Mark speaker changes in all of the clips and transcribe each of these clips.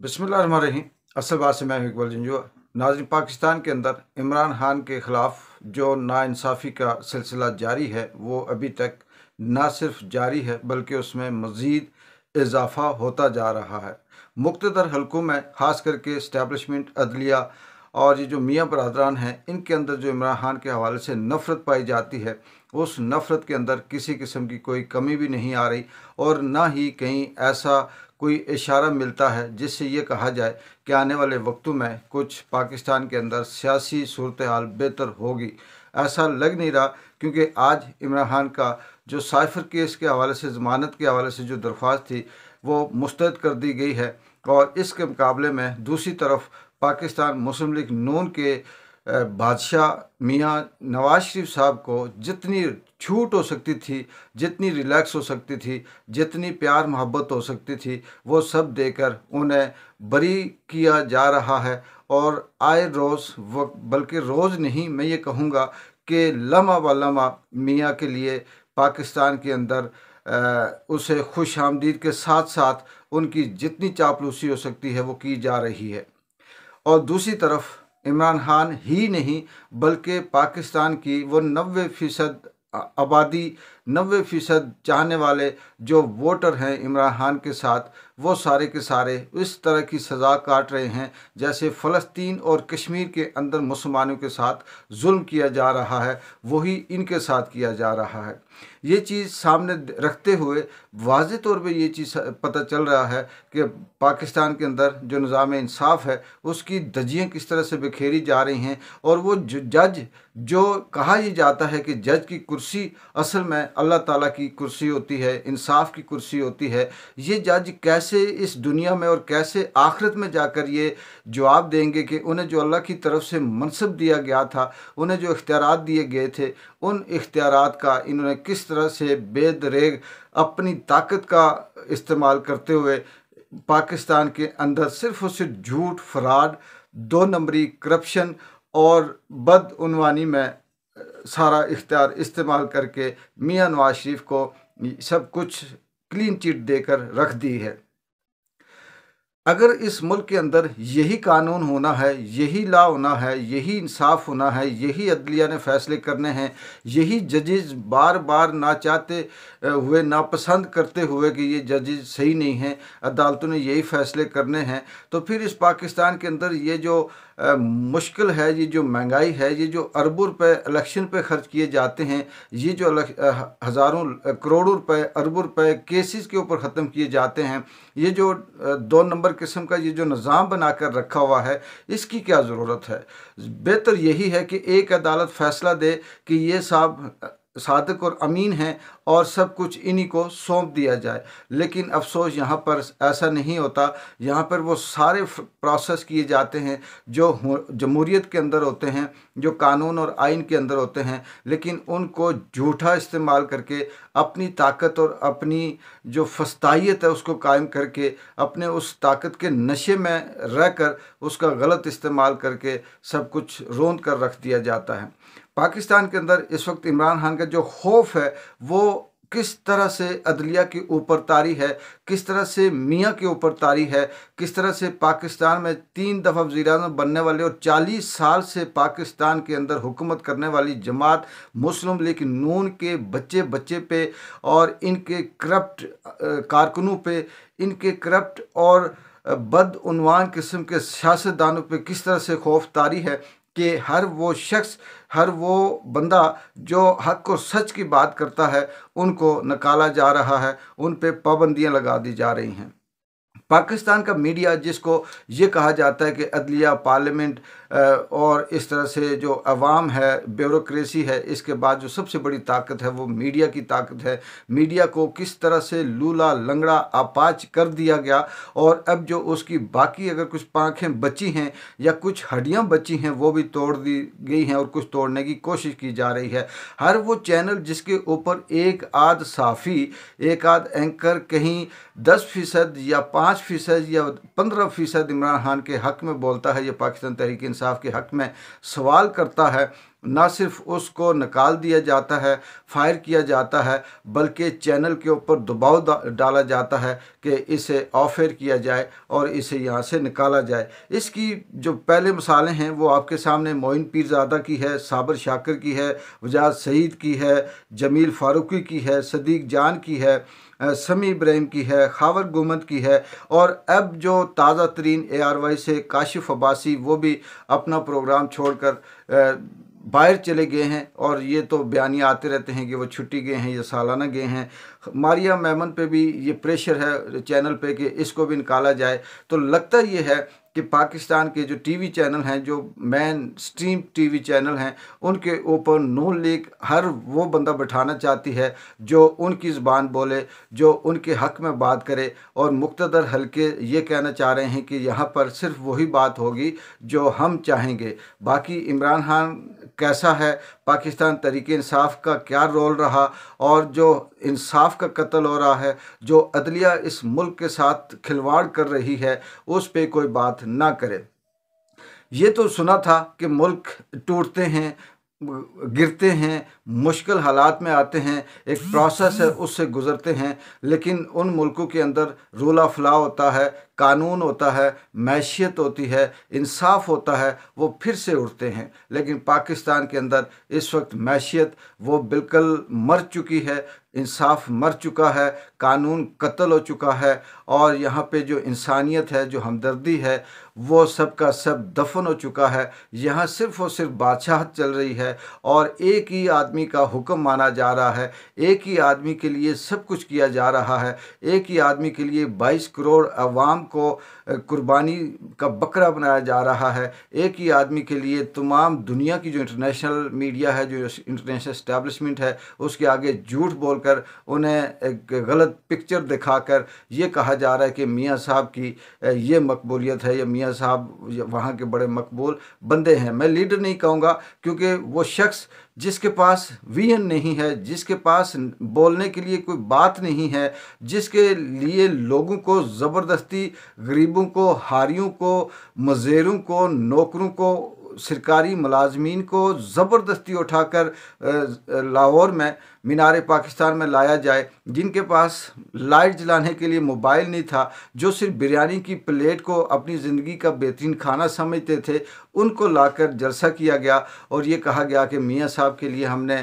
Speaker 1: बिस्मिल्लाहिर्रहमानिर्रहीम। असल बात से मैं इकबाल जंजुआ। नाज़रीन, पाकिस्तान के अंदर इमरान खान के ख़िलाफ़ जो नाइंसाफ़ी का सिलसिला जारी है वो अभी तक ना सिर्फ जारी है बल्कि उसमें मज़ीद इजाफ़ा होता जा रहा है। मुक़्तदर हलकों में ख़ास करके इस्टेब्लिशमेंट, अदलिया और ये जो मियाँ बरादरान हैं, इनके अंदर जो इमरान खान के हवाले से नफ़रत पाई जाती है, उस नफ़रत के अंदर किसी किस्म की कोई कमी भी नहीं आ रही और ना ही कहीं ऐसा कोई इशारा मिलता है जिससे ये कहा जाए कि आने वाले वक्तों में कुछ पाकिस्तान के अंदर सियासी सूरत हाल बेहतर होगी। ऐसा लग नहीं रहा, क्योंकि आज इमरान खान का जो साइफर केस के हवाले से, ज़मानत के हवाले से जो दरख्वास्त थी वो मुस्तरद कर दी गई है। और इसके मुकाबले में दूसरी तरफ पाकिस्तान मुस्लिम लीग नून के बादशाह मियाँ नवाज शरीफ साहब को जितनी छूट हो सकती थी, जितनी रिलैक्स हो सकती थी, जितनी प्यार मोहब्बत हो सकती थी, वो सब देकर उन्हें बरी किया जा रहा है। और आए रोज़, वक्त बल्कि रोज़ नहीं, मैं ये कहूँगा कि लम्हा ब लम्हा मियाँ के लिए पाकिस्तान के अंदर उसे खुश आमदीद के साथ साथ उनकी जितनी चापलूसी हो सकती है वो की जा रही है। और दूसरी तरफ इमरान खान ही नहीं बल्कि पाकिस्तान की वो 90% आबादी, 90% चाहने वाले जो वोटर हैं इमरान खान के साथ, वो सारे के सारे इस तरह की सज़ा काट रहे हैं जैसे फ़लस्तीन और कश्मीर के अंदर मुसलमानों के साथ जुल्म किया जा रहा है, वही इनके साथ किया जा रहा है। ये चीज़ सामने रखते हुए वाज़े तौर पे ये चीज़ पता चल रहा है कि पाकिस्तान के अंदर जो निज़ाम इंसाफ है उसकी धज्जियाँ किस तरह से बिखेरी जा रही हैं। और वो जज, जो कहा ही जाता है कि जज की कुर्सी असल में अल्लाह ताला की कुर्सी होती है, इंसाफ की कुर्सी होती है, ये जज कैसे इस दुनिया में और कैसे आखिरत में जाकर ये जवाब देंगे कि उन्हें जो अल्लाह की तरफ से मनसब दिया गया था, उन्हें जो इख्तियारात दिए गए थे, उन इख्तियारात का इन्होंने किस तरह से बेदरेग अपनी ताकत का इस्तेमाल करते हुए पाकिस्तान के अंदर सिर्फ और सिर्फ झूठ, फ्रॉड, दो नंबरी, करप्शन और बदउनवानी में सारा इख्तियार इस्तेमाल करके मियाँ नवाज शरीफ को सब कुछ क्लीन चिट देकर रख दी है। अगर इस मुल्क के अंदर यही कानून होना है, यही लॉ होना है, यही इंसाफ होना है, यही अदलिया ने फ़ैसले करने हैं, यही जजेस बार बार ना चाहते हुए, नापसंद करते हुए कि ये जजेस सही नहीं हैं, अदालतों ने यही फ़ैसले करने हैं, तो फिर इस पाकिस्तान के अंदर ये जो मुश्किल है, ये जो महंगाई है, ये जो अरबों रुपए इलेक्शन पे खर्च किए जाते हैं, ये जो हज़ारों करोड़ों रुपए, अरबों रुपए केसेस के ऊपर ख़त्म किए जाते हैं, ये जो दो नंबर किस्म का ये जो निज़ाम बना कर रखा हुआ है, इसकी क्या ज़रूरत है। बेहतर यही है कि एक अदालत फ़ैसला दे कि ये साहब सादिक और अमीन हैं और सब कुछ इन्हीं को सौंप दिया जाए। लेकिन अफसोस यहाँ पर ऐसा नहीं होता। यहाँ पर वो सारे प्रोसेस किए जाते हैं जो जमहूरियत के अंदर होते हैं, जो कानून और आइन के अंदर होते हैं, लेकिन उनको झूठा इस्तेमाल करके अपनी ताकत और अपनी जो फस्तायत है उसको कायम करके अपने उस ताकत के नशे में रहकर उसका गलत इस्तेमाल करके सब कुछ रोंद कर रख दिया जाता है। पाकिस्तान के अंदर इस वक्त इमरान खान का जो खौफ है वो किस तरह से अदलिया के ऊपर तारी है, किस तरह से मियाँ के ऊपर तारी है, किस तरह से पाकिस्तान में 3 दफ़ा वज़ीर-ए-आज़म बनने वाले और 40 साल से पाकिस्तान के अंदर हुकूमत करने वाली जमात मुस्लिम लीग नून के बच्चे बच्चे पे और इनके करप्ट कारकुनों पे, इनके करप्ट और बदउनवान किस्म के सियासतदानों पे किस तरह से खौफ तारी है कि हर वो शख्स, हर वो बंदा जो हक और सच की बात करता है उनको नकाला जा रहा है, उन पे पाबंदियां लगा दी जा रही हैं। पाकिस्तान का मीडिया, जिसको ये कहा जाता है कि अदलिया, पार्लियामेंट और इस तरह से जो अवाम है, ब्यूरोक्रेसी है, इसके बाद जो सबसे बड़ी ताकत है वो मीडिया की ताकत है। मीडिया को किस तरह से लूला लंगड़ा अपाच कर दिया गया और अब जो उसकी बाकी अगर कुछ पाँखें बची हैं या कुछ हड्डियां बची हैं वो भी तोड़ दी गई हैं और कुछ तोड़ने की कोशिश की जा रही है। हर वो चैनल जिसके ऊपर एक आध साफ़ी, एक आध एंकर कहीं 10% या 5% या 15% इमरान खान के हक़ में बोलता है या पाकिस्तान तहरीक इंसाफ के हक़ में सवाल करता है, ना सिर्फ उसको निकाल दिया जाता है, फायर किया जाता है, बल्कि चैनल के ऊपर दबाव डाला जाता है कि इसे ऑफ एयर किया जाए और इसे यहाँ से निकाला जाए। इसकी जो पहले मिसालें हैं वो आपके सामने मोइन पीरज़ादा की है, साबर शाकिर की है, वजाद सईद की है, जमील फारूकी की है, सदीक जान की है, समी इब्राहिम की है, खावर गुमद की है, और अब जो ताज़ा तरीन ARY से काशिफ अब्बासी वो भी अपना प्रोग्राम छोड़कर बाहर चले गए हैं। और ये तो बयानियाँ आते रहते हैं कि वो छुट्टी गए हैं या सालाना गए हैं। मारिया मेमन पे भी ये प्रेशर है चैनल पे कि इसको भी निकाला जाए। तो लगता ये है कि पाकिस्तान के जो टीवी चैनल हैं, जो मेन स्ट्रीम टीवी चैनल हैं, उनके ऊपर नून लीग हर वो बंदा बैठाना चाहती है जो उनकी ज़बान बोले, जो उनके हक़ में बात करे, और मुक़्तदर हल्के ये कहना चाह रहे हैं कि यहाँ पर सिर्फ वही बात होगी जो हम चाहेंगे। बाकी इमरान खान कैसा है, पाकिस्तान तहरीक इंसाफ का क्या रोल रहा, और जो इंसाफ का कत्ल हो रहा है, जो अदलिया इस मुल्क के साथ खिलवाड़ कर रही है, उस पे कोई बात ना करे। ये तो सुना था कि मुल्क टूटते हैं, गिरते हैं, मुश्किल हालात में आते हैं, एक प्रोसेस है उससे गुज़रते हैं, लेकिन उन मुल्कों के अंदर रूल ऑफ लॉ होता है, कानून होता है, मैशियत होती है, इंसाफ होता है, वो फिर से उठते हैं। लेकिन पाकिस्तान के अंदर इस वक्त मैशियत वो बिल्कुल मर चुकी है, इंसाफ मर चुका है, कानून कत्ल हो चुका है, और यहाँ पे जो इंसानियत है, जो हमदर्दी है, वो सब का सब दफन हो चुका है। यहाँ सिर्फ़ और सिर्फ बादशाहत चल रही है और एक ही आदमी का हुक्म माना जा रहा है, एक ही आदमी के लिए सब कुछ किया जा रहा है, एक ही आदमी के लिए 22 करोड़ अवाम को कुर्बानी का बकरा बनाया जा रहा है, एक ही आदमी के लिए तमाम दुनिया की जो इंटरनेशनल मीडिया है, जो इंटरनेशनल इस्टेब्लिशमेंट है, उसके आगे झूठ बोलकर उन्हें एक गलत पिक्चर दिखाकर ये कहा जा रहा है कि मियाँ साहब की ये मकबूलियत है, या मियाँ साहब वहाँ के बड़े मकबूल बंदे हैं। मैं लीडर नहीं कहूँगा, क्योंकि वो शख्स जिसके पास विजन नहीं है, जिसके पास बोलने के लिए कोई बात नहीं है, जिसके लिए लोगों को ज़बरदस्ती, गरीबों को, हारियों को, मज़ेरों को, नौकरों को, सरकारी मुलाजमीन को ज़बरदस्ती उठाकर लाहौर में मीनार पाकिस्तान में लाया जाए, जिनके पास लाइट जलाने के लिए मोबाइल नहीं था, जो सिर्फ बिरयानी की प्लेट को अपनी ज़िंदगी का बेहतरीन खाना समझते थे, उनको लाकर जलसा किया गया और ये कहा गया कि मियाँ साहब के लिए हमने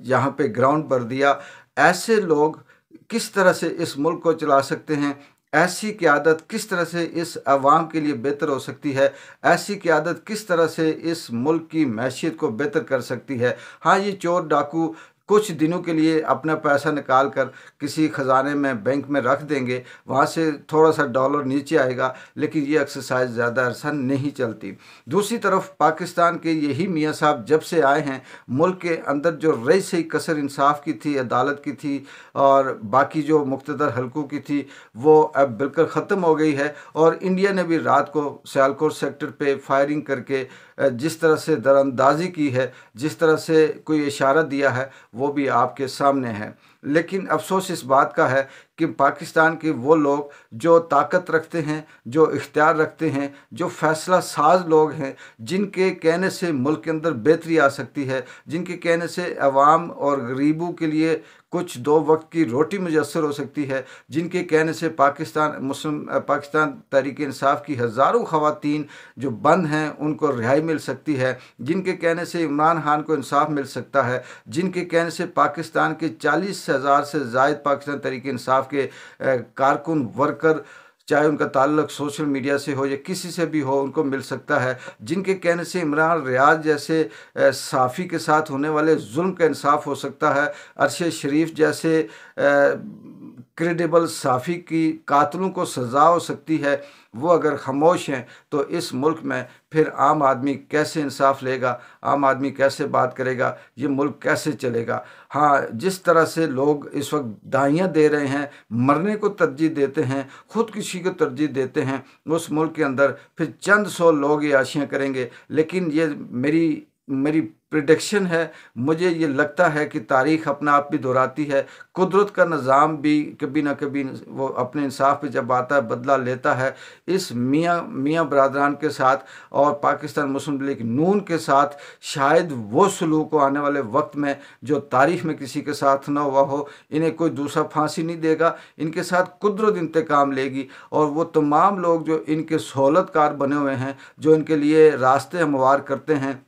Speaker 1: यहाँ पे ग्राउंड भर दिया। ऐसे लोग किस तरह से इस मुल्क को चला सकते हैं? ऐसी क़यादत किस तरह से इस अवाम के लिए बेहतर हो सकती है? ऐसी क़यादत किस तरह से इस मुल्क की मैशियत को बेहतर कर सकती है? हाँ, ये चोर डाकू कुछ दिनों के लिए अपना पैसा निकाल कर किसी ख़जाने में, बैंक में रख देंगे, वहाँ से थोड़ा सा डॉलर नीचे आएगा, लेकिन ये एक्सरसाइज ज़्यादा अरसा नहीं चलती। दूसरी तरफ पाकिस्तान के यही मियाँ साहब जब से आए हैं, मुल्क के अंदर जो रही सही कसर इंसाफ की थी, अदालत की थी और बाकी जो मुक़्तदर हल्कों की थी, वो अब बिल्कुल ख़त्म हो गई है। और इंडिया ने भी रात को सियालकोट सेक्टर पे फायरिंग करके जिस तरह से दरअंदाजी की है, जिस तरह से कोई इशारा दिया है, वो भी आपके सामने है। लेकिन अफसोस इस बात का है कि पाकिस्तान के वो लोग जो ताकत रखते हैं, जो इख्तियार रखते हैं, जो फ़ैसला साज लोग हैं, जिनके कहने से मुल्क के अंदर बेहतरी आ सकती है, जिनके कहने से अवाम और गरीबों के लिए कुछ दो वक्त की रोटी मुयस्सर हो सकती है, जिनके कहने से पाकिस्तान तहरीक इंसाफ की हज़ारों ख़वातीन जो बंद हैं उनको रिहाई मिल सकती है, जिनके कहने से इमरान खान को इंसाफ मिल सकता है, जिनके कहने से पाकिस्तान के 40,000 से ज़ायद पाकिस्तान तहरीक इंसाफ के कारकुन, वर्कर, चाहे उनका ताल्लुक सोशल मीडिया से हो या किसी से भी हो, उनको मिल सकता है, जिनके कहने से इमरान रियाज जैसे साफ़ी के साथ होने वाले जुल्म का इंसाफ हो सकता है, अरशद शरीफ जैसे क्रेडिबल साफ़ी की कातलों को सज़ा हो सकती है, वो अगर खामोश हैं तो इस मुल्क में फिर आम आदमी कैसे इंसाफ लेगा, आम आदमी कैसे बात करेगा, ये मुल्क कैसे चलेगा? हाँ, जिस तरह से लोग इस वक्त दाइयाँ दे रहे हैं, मरने को तरजीह देते हैं, ख़ुदकुशी को तरजीह देते हैं, उस मुल्क के अंदर फिर चंद सौ लोग ये आशियाँ करेंगे। लेकिन ये मेरी मेरी प्रिडिक्शन है, मुझे ये लगता है कि तारीख़ अपना आप भी दोहराती है। कुदरत का निज़ाम भी कभी ना कभी वो अपने इंसाफ पे जब आता है बदला लेता है। इस मियाँ बरादरान के साथ और पाकिस्तान मुस्लिम लीग नून के साथ शायद वो सलूक आने वाले वक्त में जो तारीख़ में किसी के साथ ना हुआ हो। इन्हें कोई दूसरा फांसी नहीं देगा, इनके साथ कुदरत इंतकाम लेगी। और वो तमाम लोग जो इनके सहूलतकार बने हुए हैं, जो इनके लिए रास्ते हमवार करते हैं,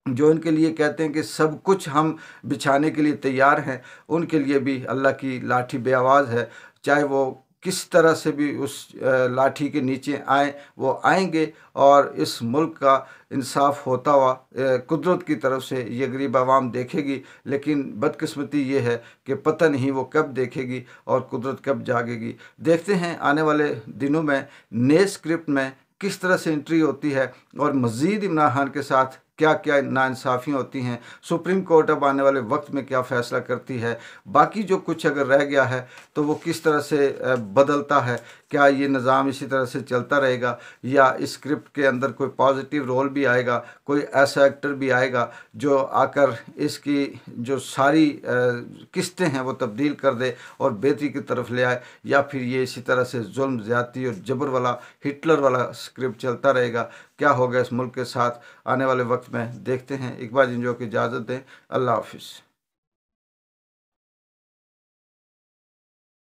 Speaker 1: जो इनके लिए कहते हैं कि सब कुछ हम बिछाने के लिए तैयार हैं, उनके लिए भी अल्लाह की लाठी बेआवाज़ है। चाहे वो किस तरह से भी उस लाठी के नीचे आए, वो आएंगे और इस मुल्क का इंसाफ होता हुआ कुदरत की तरफ से ये गरीब आवाम देखेगी। लेकिन बदकिस्मती ये है कि पता नहीं वो कब देखेगी और कुदरत कब जागेगी। देखते हैं आने वाले दिनों में नए स्क्रिप्ट में किस तरह से एंट्री होती है और मज़ीद इमरान खान के साथ क्या क्या नाइंसाफ़ियाँ होती हैं। सुप्रीम कोर्ट अब आने वाले वक्त में क्या फ़ैसला करती है, बाकी जो कुछ अगर रह गया है तो वो किस तरह से बदलता है। क्या ये निज़ाम इसी तरह से चलता रहेगा या इस स्क्रिप्ट के अंदर कोई पॉजिटिव रोल भी आएगा, कोई ऐसा एक्टर भी आएगा जो आकर इसकी जो सारी किस्तें हैं वो तब्दील कर दे और बेहतरी की तरफ ले आए, या फिर ये इसी तरह से जुल्म ज़्यादती और जबर वाला हिटलर वाला स्क्रिप्ट चलता रहेगा। क्या होगा इस मुल्क के साथ आने वाले वक्त में, देखते हैं। इकबाल जिंजो की इजाज़त दें। अल्लाह हाफिज़।